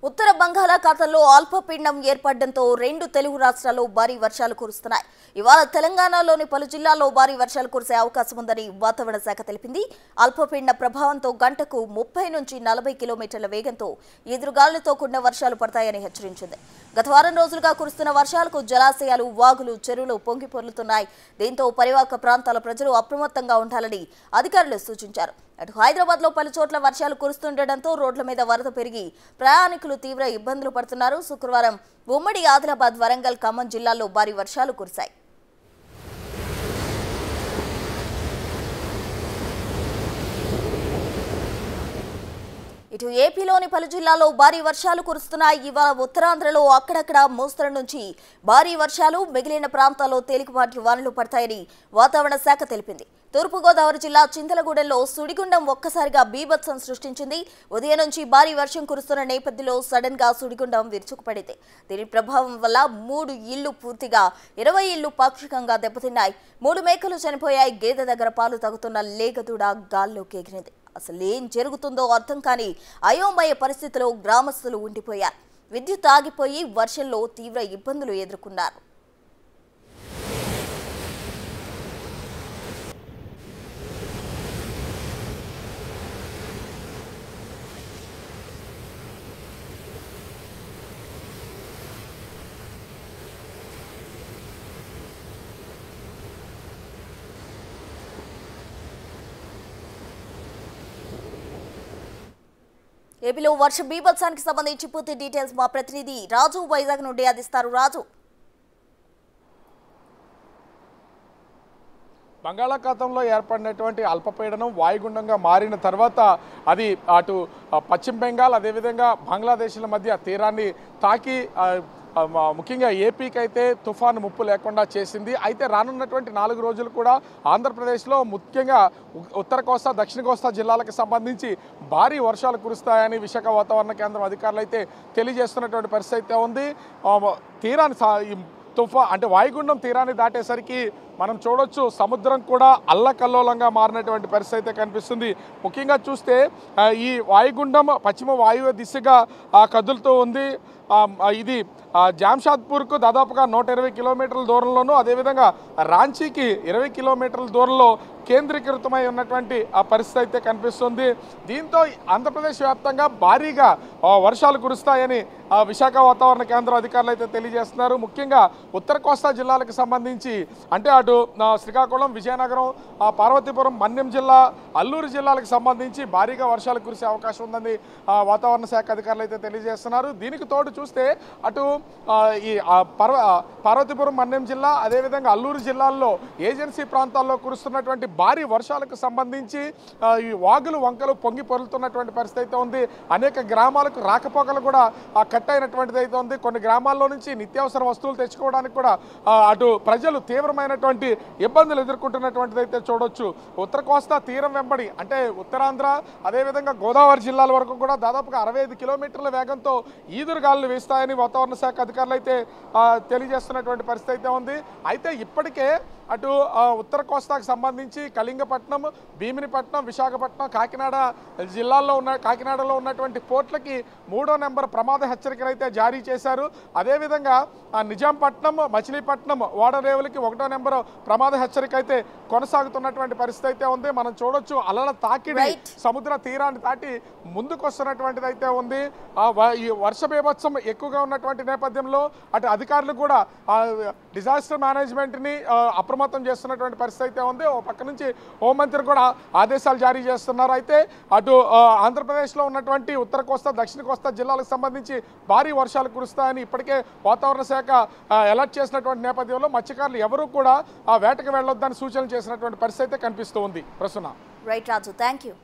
ఉత్తర బంగాళాఖాతంలో అల్పపీడనం ఏర్పడడంతో రెండు తెలుగు రాష్ట్రాల్లో భారీ వర్షాలు కురుస్తున్నాయి. ఇవాళ తెలంగాణలోని పలు జిల్లాల్లో భారీ వర్షాలు కురిసే అవకాశం ఉందని వాతావరణ శాఖ తెలిపింది. అల్పపీడన ప్రభావంతో గంటకు 30 నుంచి 40 కిలోమీటర్ల వేగంతో ఎదురుగాలులతో కూడిన వర్షాలు పడతాయని హెచ్చరించింది. గత వారం రోజులుగా కురుస్తున్న వర్షాలకు జలాశయాలు, వాగులు, చెరువులు పొంగి పొర్లుతున్నాయి. దీంతో పరివాహక ప్రాంతాల ప్రజలు అప్రమత్తంగా ఉండాలని అధికారులు సూచించారు. అటు హైదరాబాద్లో పలు చోట్ల వర్షాలు కురుస్తుండటంతో రోడ్ల మీద వరద పెరిగి ప్రయాణికులు తీవ్ర ఇబ్బందులు పడుతున్నారు. శుక్రవారం ఉమ్మడి ఆదిలాబాద్, వరంగల్, ఖమ్మం జిల్లాల్లో భారీ వర్షాలు కురిశాయి. ఇటు ఏపీలోని పలు జిల్లాల్లో భారీ వర్షాలు కురుస్తున్నాయి. ఇవాళ ఉత్తరాంధ్రలో అక్కడక్కడ మోస్తరు నుంచి భారీ వర్షాలు, మిగిలిన ప్రాంతాల్లో తేలికపాటి వానలు పడతాయని వాతావరణ శాఖ తెలిపింది. తూర్పుగోదావరి జిల్లా చింతలగూడెంలో సుడిగుండం ఒక్కసారిగా బీభత్సం సృష్టించింది. ఉదయం నుంచి భారీ వర్షం కురుస్తున్న నేపథ్యంలో సడన్ గా సుడిగుండం విరుచుకుపడింది. దీని ప్రభావం వల్ల 3 ఇళ్లు పూర్తిగా, 20 ఇళ్లు పాక్షికంగా దెబ్బతిన్నాయి. 3 మేకలు చనిపోయాయి. గేదె దగ్గర పాలు తాగుతున్న లేగదూడ గాల్లోకి ఎగిరింది. అసలు ఏం జరుగుతుందో అర్థం కాని అయోమయ పరిస్థితిలో గ్రామస్తులు ఉండిపోయారు. విద్యుత్ ఆగిపోయి వర్షంలో తీవ్ర ఇబ్బందులు ఎదుర్కొన్నారు. ఏపీలో వర్ష బీభత్సానికి సంబంధించి పూర్తి డీటెయిల్స్ మా ప్రతినిధి రాజు వైజాగ్ నుండి అందిస్తారు. రాజు, బంగాళాఖాతంలో ఏర్పడినటువంటి అల్పపీడనం వాయుగుండంగా మారిన తర్వాత అది అటు పశ్చిమ బెంగాల్, అదేవిధంగా బంగ్లాదేశ్ల మధ్య తీరాన్ని తాకి ముఖ్యంగా ఏపీకి అయితే తుఫాను ముప్పు లేకుండా చేసింది. అయితే రానున్నటువంటి 4 రోజులు కూడా ఆంధ్రప్రదేశ్లో ముఖ్యంగా ఉత్తర కోస్తా, దక్షిణ కోస్తా జిల్లాలకు సంబంధించి భారీ వర్షాలు కురుస్తాయని విశాఖ వాతావరణ కేంద్రం అధికారులు అయితే తెలియజేస్తున్నటువంటి పరిస్థితి అయితే ఉంది. తీరాన్ని అంటే వాయుగుండం తీరాన్ని దాటేసరికి మనం చూడొచ్చు, సముద్రం కూడా అల్లకల్లోలంగా మారినటువంటి పరిస్థితి అయితే కనిపిస్తుంది. ముఖ్యంగా చూస్తే ఈ వాయుగుండం పశ్చిమ వాయువ్య దిశగా కదులుతూ ఉంది. ఇది జాంషాద్పూర్కు దాదాపుగా 120 కిలోమీటర్ల దూరంలోనూ, అదేవిధంగా రాంచీకి 20 కిలోమీటర్ల దూరంలో కేంద్రీకృతమై ఉన్నటువంటి ఆ పరిస్థితి అయితే కనిపిస్తుంది. దీంతో ఆంధ్రప్రదేశ్ వ్యాప్తంగా భారీగా వర్షాలు కురుస్తాయని విశాఖ వాతావరణ కేంద్రం అధికారులు అయితే తెలియజేస్తున్నారు. ముఖ్యంగా ఉత్తర కోస్తా జిల్లాలకు సంబంధించి అంటే అటు శ్రీకాకుళం, విజయనగరం, పార్వతీపురం, మన్యం జిల్లా, అల్లూరు జిల్లాలకు సంబంధించి భారీగా వర్షాలు కురిసే అవకాశం ఉందని వాతావరణ శాఖ అధికారులు అయితే తెలియజేస్తున్నారు. దీనికి తోడు చూస్తే అటు ఈ పార్వతీపురం, మన్యం జిల్లా, అదేవిధంగా అల్లూరు జిల్లాల్లో ఏజెన్సీ ప్రాంతాల్లో కురుస్తున్నటువంటి భారీ వర్షాలకు సంబంధించి ఈ వాగులు, వంకలు పొంగి పొరులుతున్నటువంటి పరిస్థితి అయితే ఉంది. అనేక గ్రామాలకు రాకపోకలు కూడా కట్ అయినటువంటిది అయితే ఉంది. కొన్ని గ్రామాల్లో నుంచి నిత్యావసర వస్తువులు తెచ్చుకోవడానికి కూడా అటు ప్రజలు తీవ్రమైనటువంటి ఇబ్బందులు ఎదుర్కొంటున్నటువంటిది అయితే చూడొచ్చు. ఉత్తర కోస్తా తీరం వెంబడి అంటే ఉత్తరాంధ్ర, అదేవిధంగా గోదావరి జిల్లాల వరకు కూడా దాదాపుగా 65 కిలోమీటర్ల వేగంతో ఈదురుగాలులు వీస్తాయని వాతావరణ శాఖ అధికారులు అయితే తెలియజేస్తున్నటువంటి పరిస్థితి అయితే ఉంది. అయితే ఇప్పటికే అటు ఉత్తర కోస్తాకు సంబంధించి కళింగపట్నం, భీమినిపట్నం, విశాఖపట్నం, కాకినాడలో ఉన్నటువంటి పోర్ట్లకి 3వ నెంబర్ ప్రమాద హెచ్చరికలు అయితే జారీ చేశారు. అదేవిధంగా నిజాంపట్నం, మచిలీపట్నం, ఓడరేవులకి 1వ నెంబర్ ప్రమాద హెచ్చరిక అయితే కొనసాగుతున్నటువంటి పరిస్థితి అయితే ఉంది. మనం చూడొచ్చు, అలల తాకిడి సముద్ర తీరాన్ని దాటి ముందుకు వస్తున్నటువంటిది అయితే ఉంది. ఈ వర్ష బీభత్సం ఎక్కువగా ఉన్నటువంటి నేపథ్యంలో అటు అధికారులు కూడా డిజాస్టర్ మేనేజ్మెంట్ని అప్రమత్తం చేస్తున్నటువంటి పరిస్థితి అయితే ఉంది. ఓ పక్క నుంచి హోంమంత్రి కూడా ఆదేశాలు జారీ చేస్తున్నారు. అయితే అటు ఆంధ్రప్రదేశ్లో ఉన్నటువంటి ఉత్తర కోస్తా, దక్షిణ కోస్తా జిల్లాలకు సంబంధించి భారీ వర్షాలు కురుస్తాయని ఇప్పటికే వాతావరణ శాఖ అలర్ట్ చేసినటువంటి నేపథ్యంలో మత్స్యకారులు ఎవరూ కూడా వేటకు వెళ్ళొద్దని సూచనలు చేసినటువంటి పరిస్థితి అయితే కనిపిస్తూ ఉంది. ప్రస్తుతం రైట్ రాజు, థ్యాంక్ యూ.